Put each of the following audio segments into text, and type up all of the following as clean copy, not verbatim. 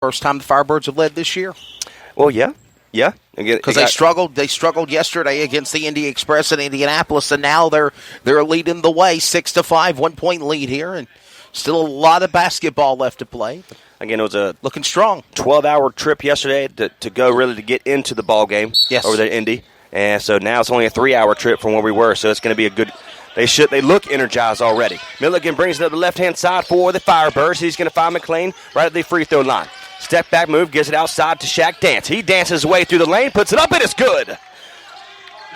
First time the Firebirds have led this year. Well, yeah. Because they struggled. They struggled yesterday against the Indy Express in Indianapolis, and now they're leading the way, 6-5, 1 point lead here, and still a lot of basketball left to play. Again, it was a looking strong 12-hour trip yesterday to go really to get into the ball game over there at Indy, and so now it's only a 3-hour trip from where we were. So it's going to be a good. They look energized already. Milligan brings it up the left-hand side for the Firebirds. He's going to find McLean right at the free throw line. Step back move, gives it outside to Shaq Dance. He dances his way through the lane, puts it up, and it's good.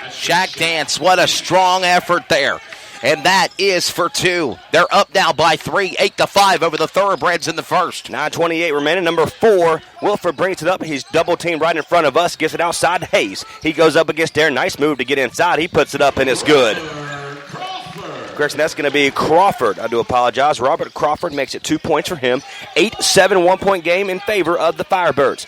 Shaq Dance, what a strong effort there. And that is for two. They're up now by 3, 8-5 over the Thoroughbreds in the first. 9:28 remaining. Number 4, Wilford brings it up. He's double-teamed right in front of us, gets it outside to Hayes. He goes up against Darren. Nice move to get inside. He puts it up, and it's good. Correction, that's going to be Crawford. I do apologize. Robert Crawford makes it 2 points for him. 8-7 one-point game in favor of the Firebirds.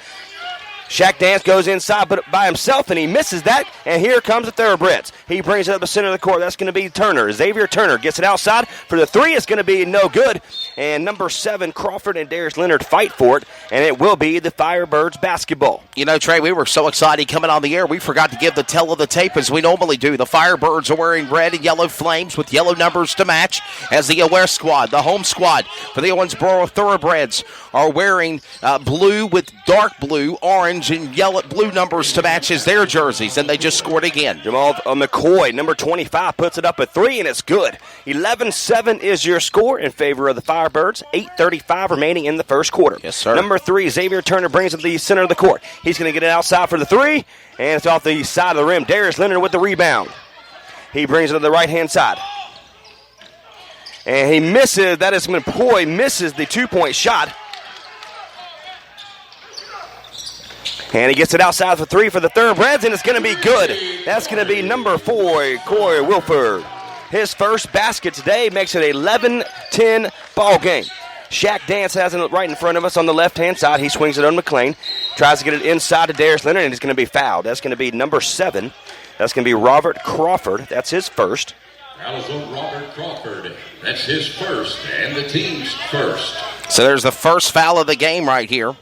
Shaq Dance goes inside but by himself, and he misses that. And here comes the Thoroughbreds. He brings it up the center of the court. That's going to be Turner. Xavier Turner gets it outside. For the three, it's going to be no good. And number 7, Crawford and Darius Leonard fight for it, and it will be the Firebirds basketball. You know, Trey, we were so excited coming on the air, we forgot to give the tell of the tape as we normally do. The Firebirds are wearing red and yellow flames with yellow numbers to match, as the aware squad, the home squad for the Owensboro Thoroughbreds, are wearing blue with dark blue, orange, and yellow blue numbers to match as their jerseys, and they just scored again. Jamal McCoy, number 25, puts it up at 3, and it's good. 11-7 is your score in favor of the Firebirds. 8:35 remaining in the first quarter. Yes, sir. Number 3, Xavier Turner brings it to the center of the court. He's going to get it outside for the 3, and it's off the side of the rim. Darius Leonard with the rebound. He brings it to the right-hand side. And he misses. That is McCoy misses the 2-point shot. And he gets it outside for 3 for the Thoroughbreds, and it's going to be good. That's going to be number 4, Corey Wilford. His first basket today makes it an 11-10 ball game. Shaq Dance has it right in front of us on the left-hand side. He swings it on McLean. Tries to get it inside to Darius Leonard, and he's going to be fouled. That's going to be number 7. That's going to be Robert Crawford. That's his first. That was Robert Crawford. That's his first and the team's first. So there's the first foul of the game right here.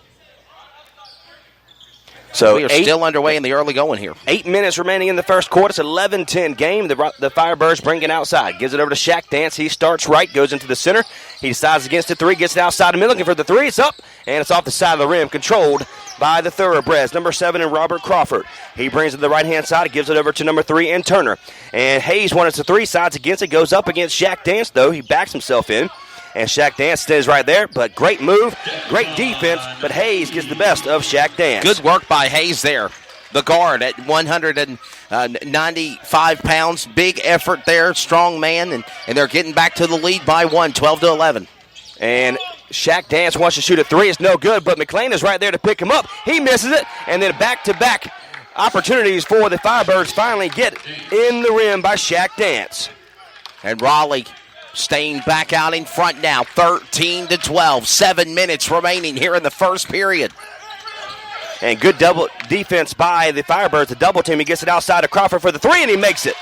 So we are still underway in the early going here. 8 minutes remaining in the first quarter. It's an 11-10 game. The Firebirds bring it outside. Gives it over to Shaq Dance. He starts right, goes into the center. He decides against the 3, gets it outside the middle. Looking for the 3. It's up, and it's off the side of the rim. Controlled by the Thoroughbreds. Number 7 and Robert Crawford. He brings it to the right-hand side. Gives it over to number 3 and Turner. And Hayes wanted the 3 sides against it. Goes up against Shaq Dance, though. He backs himself in. And Shaq Dance stays right there, but great move, great defense, but Hayes gets the best of Shaq Dance. Good work by Hayes there. The guard at 195 pounds. Big effort there, strong man, and they're getting back to the lead by 1, 12-11. And Shaq Dance wants to shoot a 3. It's no good, but McLean is right there to pick him up. He misses it, and then back-to-back opportunities for the Firebirds finally get in the rim by Shaq Dance. And Raleigh staying back out in front now, 13-12. 7 minutes remaining here in the first period. And good double defense by the Firebirds. The double team. He gets it outside to Crawford for the 3, and he makes it.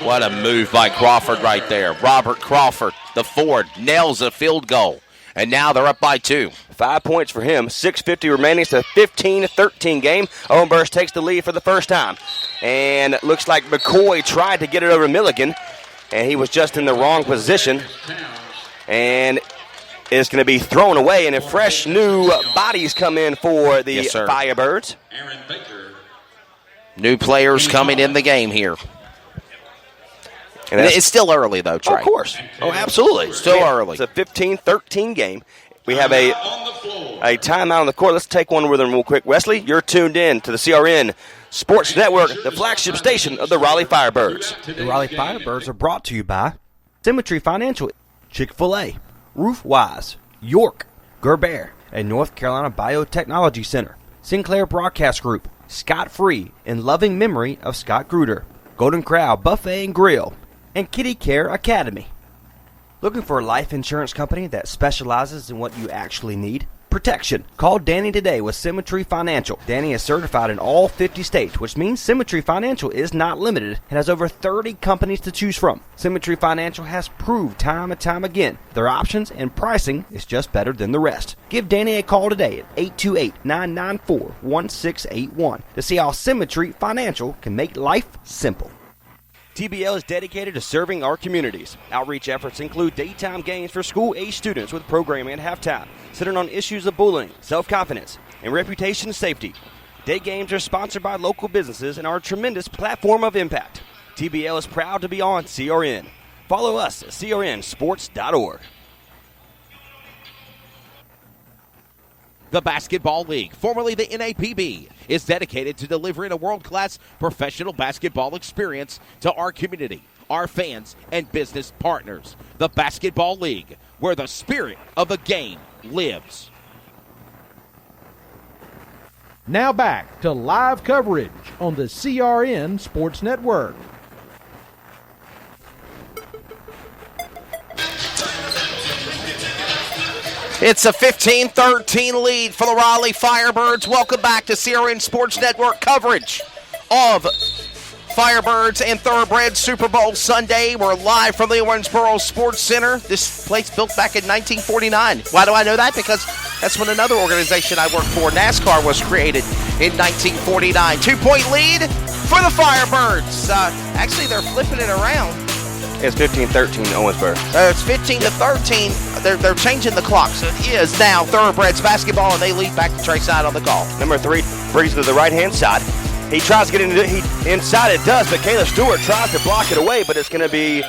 What a move by Crawford right there. Robert Crawford, the forward, nails a field goal. And now they're up by 2. 5 points for him. 6:50 remaining. It's a 15-13 game. Owensboro takes the lead for the first time. And it looks like McCoy tried to get it over Milligan, and he was just in the wrong position. And it's going to be thrown away, and fresh new bodies come in for the Firebirds. New players coming in the game here. And it's still early, though, Trey. Of course. Oh, absolutely. Still early. It's a 15-13 game. We have a timeout on the court. Let's take one with them real quick. Wesley, you're tuned in to the CRN Sports Network, the flagship station of the Raleigh Firebirds. The Raleigh Firebirds are brought to you by Symmetry Financial, Chick-fil-A, Roofwise, York, Gerber, and North Carolina Biotechnology Center, Sinclair Broadcast Group, Scott Free, in loving memory of Scott Gruder, Golden Corral Buffet and Grill, and Kitty Care Academy. Looking for a life insurance company that specializes in what you actually need? protection. Call Danny today with Symmetry Financial. Danny is certified in all 50 states, which means Symmetry Financial is not limited and has over 30 companies to choose from. Symmetry Financial has proved time and time again their options and pricing is just better than the rest. Give Danny a call today at 828-994-1681 to see how Symmetry Financial can make life simple. TBL is dedicated to serving our communities. Outreach efforts include daytime games for school-age students with programming at halftime, centered on issues of bullying, self-confidence, and reputation safety. Day games are sponsored by local businesses and are a tremendous platform of impact. TBL is proud to be on CRN. Follow us at crnsports.org. The Basketball League, formerly the NAPB, is dedicated to delivering a world-class professional basketball experience to our community, our fans, and business partners. The Basketball League, where the spirit of the game lives. Now back to live coverage on the CRN Sports Network. It's a 15-13 lead for the Raleigh Firebirds. Welcome back to CRN Sports Network coverage of Firebirds and Thoroughbreds Super Bowl Sunday. We're live from the Owensboro Sports Center. This place built back in 1949. Why do I know that? Because that's when another organization I worked for, NASCAR, was created in 1949. 2-point lead for the Firebirds. Actually, they're flipping it around. It's 15-13 Owensboro. It's 15-13. They're changing the clock, so it is now Thoroughbreds basketball, and they lead back to Trey Side on the call. Number 3 brings it to the right-hand side. He tries to get inside. It does, but Caleb Stewart tries to block it away, but it's going to be,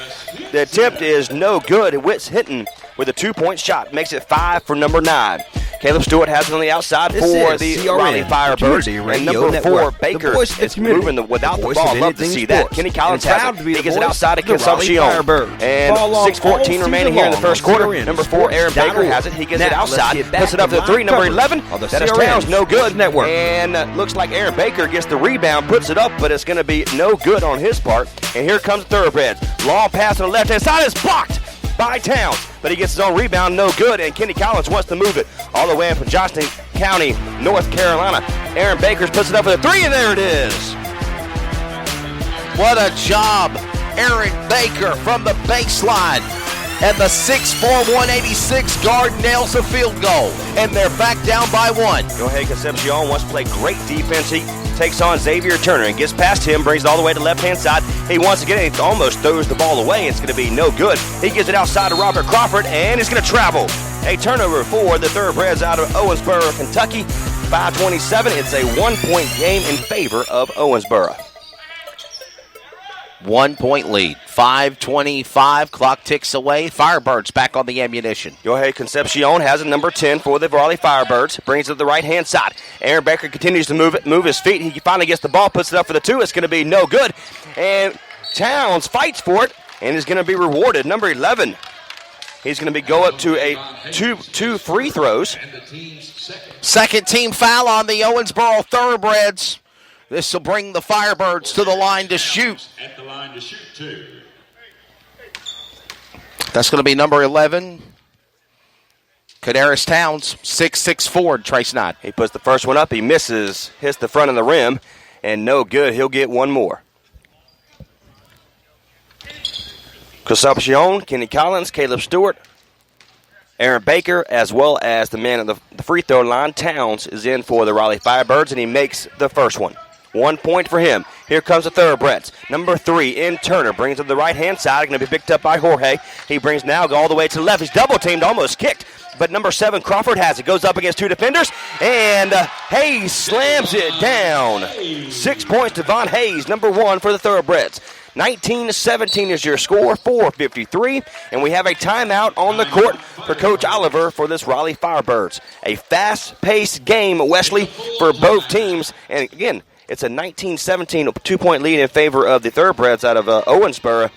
the attempt is no good. Witt's hitting with a 2-point shot. Makes it 5 for number 9. Caleb Stewart has it on the outside for the Raleigh Firebirds. And number 4, Baker, is moving without the ball. Love to see that. Kenny Collins has it. He gets it outside to Consumption. And 6:14 remaining here in the first quarter. Number 4, Aaron Baker has it. He gets it outside. Puts it up to 3. Number 11, that is Towns. No good. And looks like Aaron Baker gets the rebound, puts it up, but it's going to be no good on his part. And here comes Thoroughbreds. Long pass on the left-hand side is blocked by Towns, but he gets his own rebound, no good, and Kenny Collins wants to move it all the way up from Johnston County, North Carolina. Aaron Baker puts it up with a 3, and there it is. What a job, Aaron Baker from the baseline. And the 6'4", 186 guard nails a field goal, and they're back down by 1. Go ahead, Concepcion wants to play great defense. He takes on Xavier Turner and gets past him, brings it all the way to the left-hand side. He wants to get it, he almost throws the ball away. It's going to be no good. He gives it outside to Robert Crawford, and he's going to travel. A turnover for the Thoroughbreds out of Owensboro, Kentucky. 5:27. It's a 1-point game in favor of Owensboro. 1-point lead. 5:25. Clock ticks away. Firebirds back on the ammunition. Go ahead, Concepcion has a number 10 for the Raleigh Firebirds. Brings it to the right-hand side. Aaron Baker continues to move his feet. He finally gets the ball, puts it up for the 2. It's going to be no good. And Towns fights for it and is going to be rewarded. Number 11. He's going to go up to a two free throws. Second team foul on the Owensboro Thoroughbreds. This will bring the Firebirds to the line to shoot. At the line to shoot 2. That's going to be number 11. Kadaris Towns, 6'6" forward, Trace Knott. He puts the first one up. He misses, hits the front of the rim, and no good. He'll get one more. Concepcion, Kenny Collins, Caleb Stewart, Aaron Baker, as well as the man at the free throw line, Towns, is in for the Raleigh Firebirds, and he makes the first one. 1 point for him. Here comes the Thoroughbreds. Number 3 in Turner brings it to the right-hand side. Going to be picked up by Jorge. He brings now all the way to the left. He's double-teamed, almost kicked. But number 7, Crawford, has it. Goes up against 2 defenders. And Hayes slams it down. 6 points to Von Hayes, number 1 for the Thoroughbreds. 19-17 is your score, 4:53. And we have a timeout on the court for Coach Oliver for this Raleigh Firebirds. A fast-paced game, Wesley, for both teams. And again, it's a 19-17 2-point lead in favor of the Thoroughbreds out of Owensboro.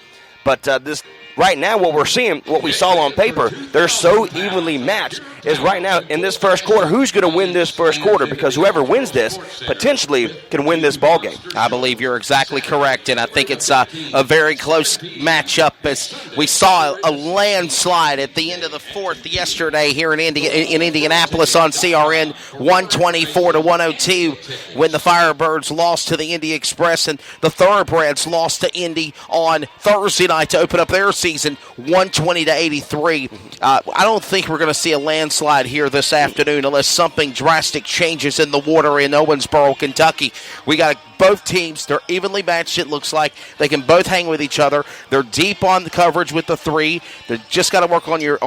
But this right now, what we're seeing, what we saw on paper, they're so evenly matched. is right now in this first quarter, who's going to win this first quarter? Because whoever wins this potentially can win this ball game. I believe you're exactly correct, and I think it's a very close matchup as we saw a landslide at the end of the fourth yesterday here in Indianapolis on CRN, 124-102 when the Firebirds lost to the Indy Express and the Thoroughbreds lost to Indy on Thursday night to open up their season, 120-83. I don't think we're going to see a landslide here this afternoon unless something drastic changes in the water in Owensboro, Kentucky. We got both teams. They're evenly matched, it looks like. They can both hang with each other. They're deep on the coverage with the three. They just got to work on your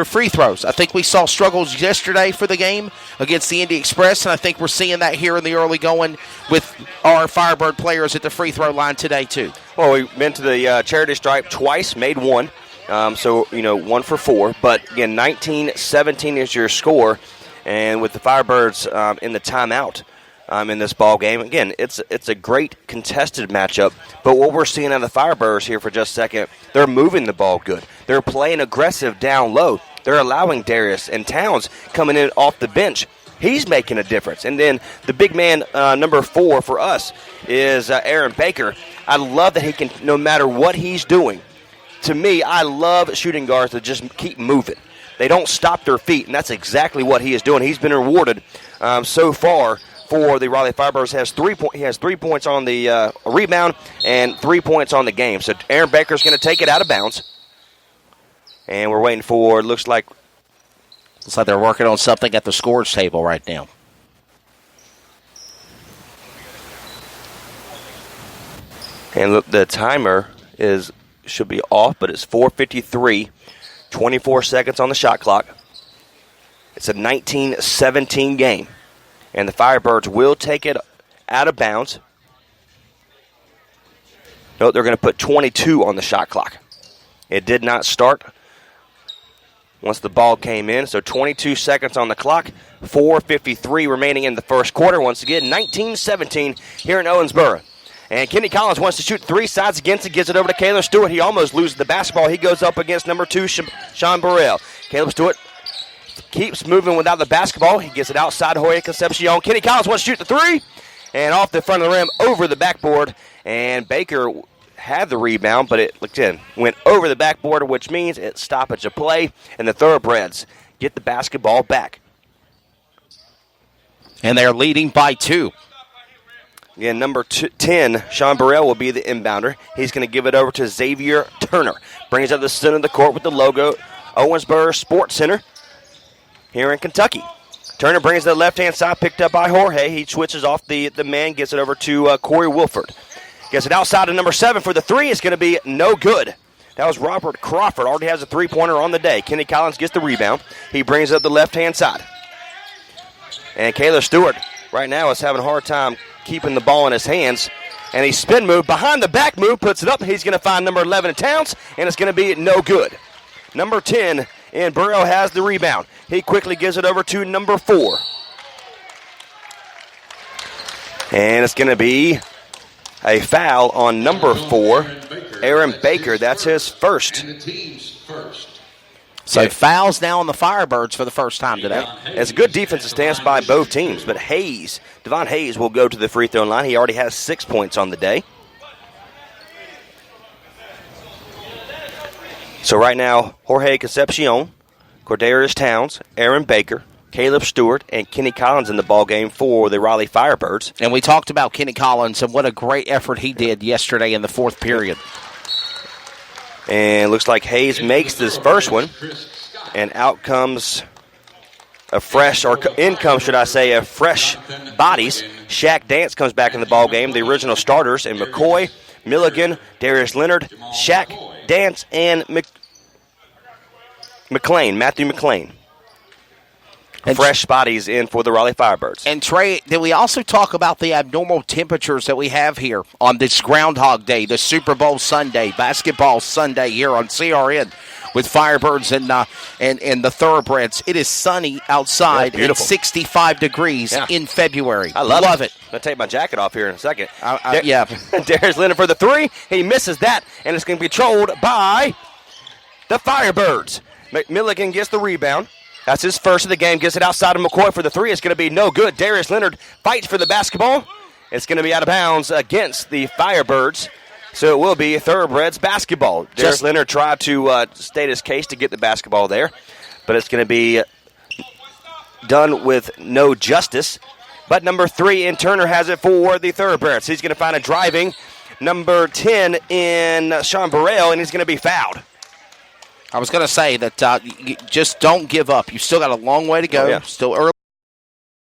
free throws. I think we saw struggles yesterday for the game against the Indy Express, and I think we're seeing that here in the early going with our Firebird players at the free throw line today, too. Well, we've been to the charity stripe twice, made one. So, 1 for 4. But, again, 19-17 is your score. And with the Firebirds in the timeout in this ball game, again, it's a great contested matchup. But what we're seeing out of the Firebirds here for just a second, they're moving the ball good. They're playing aggressive down low. They're allowing Darius and Towns coming in off the bench. He's making a difference. And then the big man, number 4 for us, is Aaron Baker. I love that he can, no matter what he's doing. To me, I love shooting guards that just keep moving. They don't stop their feet, and that's exactly what he is doing. He's been rewarded so far for the Raleigh Firebirds. He has 3 points on the rebound and 3 points on the game. So Aaron Baker's going to take it out of bounds. And we're waiting for, looks like they're working on something at the scores table right now. And look, the timer should be off, but it's 4:53, 24 seconds on the shot clock. It's a 19-17 game, and the Firebirds will take it out of bounds. No, they're going to put 22 on the shot clock. It did not start once the ball came in, so 22 seconds on the clock, 4:53 remaining in the first quarter. Once again, 19-17 here in Owensboro. And Kenny Collins wants to shoot 3 sides against it, gives it over to Caleb Stewart. He almost loses the basketball. He goes up against number 2, Sean Burrell. Caleb Stewart keeps moving without the basketball. He gets it outside Jorge Concepcion. Kenny Collins wants to shoot the 3. And off the front of the rim, over the backboard. And Baker had the rebound, but it went over the backboard, which means it's stoppage of play. And the Thoroughbreds get the basketball back. And they're leading by 2. Again, number 10, Sean Burrell, will be the inbounder. He's going to give it over to Xavier Turner. Brings up the center of the court with the logo, Owensboro Sports Center here in Kentucky. Turner brings the left-hand side, picked up by Jorge. He switches off the man, gets it over to Corey Wilford. Gets it outside to number 7 for the 3. It's going to be no good. That was Robert Crawford. Already has a three-pointer on the day. Kenny Collins gets the rebound. He brings up the left-hand side. And Caleb Stewart right now is having a hard time keeping the ball in his hands. And he spin move, behind the back move, puts it up. He's going to find number 11 Towns, and it's going to be no good. Number 10, and Burrow has the rebound. He quickly gives it over to number 4. And it's going to be a foul on number 4, Aaron Baker. That's his first. And the team's first. So fouls now on the Firebirds for the first time today. It's a good defensive stance by both teams, but Devon Hayes will go to the free throw line. He already has 6 points on the day. So right now, Jorge Concepcion, Cordarius Towns, Aaron Baker, Caleb Stewart, and Kenny Collins in the ballgame for the Raleigh Firebirds. And we talked about Kenny Collins and what a great effort he did yesterday in the fourth period. And looks like Hayes makes this first one, and out comes a fresh bodies. Shaq Dance comes back in the ballgame, the original starters, and McCoy, Milligan, Darius Leonard, Shaq Dance, and Matthew McLean. And fresh bodies in for the Raleigh Firebirds. And Trey, did we also talk about the abnormal temperatures that we have here on this Groundhog Day, the Super Bowl Sunday, basketball Sunday here on CRN with Firebirds and the Thoroughbreds? It is sunny outside and 65 degrees in February. I love it. I'm going to take my jacket off here in a second. Yeah. Darius Leonard for the 3. He misses that, and it's going to be controlled by the Firebirds. McMilligan gets the rebound. That's his first of the game. Gets it outside of McCoy for the three. It's going to be no good. Darius Leonard fights for the basketball. It's going to be out of bounds against the Firebirds. So it will be Thoroughbreds basketball. Darius Leonard tried to state his case to get the basketball there, but it's going to be done with no justice. But number 3 in Turner has it for the Thoroughbreds. He's going to find a driving number 10 in Sean Burrell, and he's going to be fouled. I was going to say that you just don't give up. You've still got a long way to go. Oh, yeah. Still early.